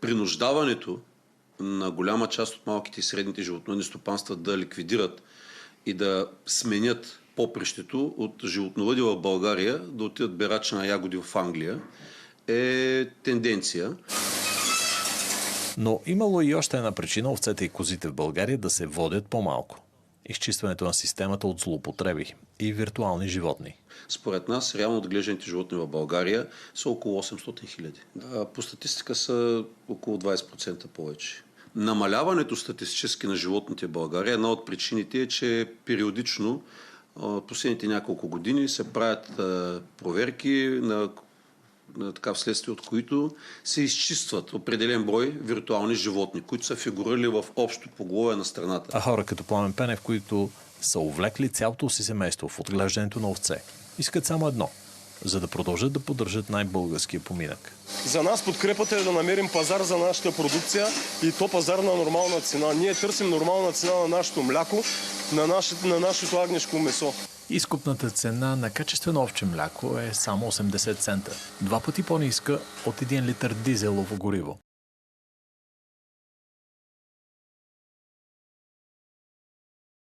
принуждаването на голяма част от малките и средните животновъдни стопанства да ликвидират и да сменят попрището от животновъди в България да отидат берач на ягоди в Англия е тенденция. Но имало и още една причина овцете и козите в България да се водят по-малко. Изчистването на системата от злоупотреби и виртуални животни. Според нас, реално отглежданите животни в България са около 800 хиляди. По статистика са около 20% повече. Намаляването статистически на животните в България, една от причините е, че периодично последните няколко години се правят проверки вследствие от които се изчистват определен брой виртуални животни, които са фигурирали в общо поголовие на страната. А хора като Пламен Пенев, които са увлекли цялото си семейство в отглеждането на овце, искат само едно, за да продължат да поддържат най-българския поминък. За нас подкрепата е да намерим пазар за нашата продукция и то пазар на нормална цена. Ние търсим нормална цена на нашето мляко, на нашето агнешко месо. Изкупната цена на качествено овче мляко е само 80 цента. 2 пъти по-ниска от 1 литър дизелово гориво.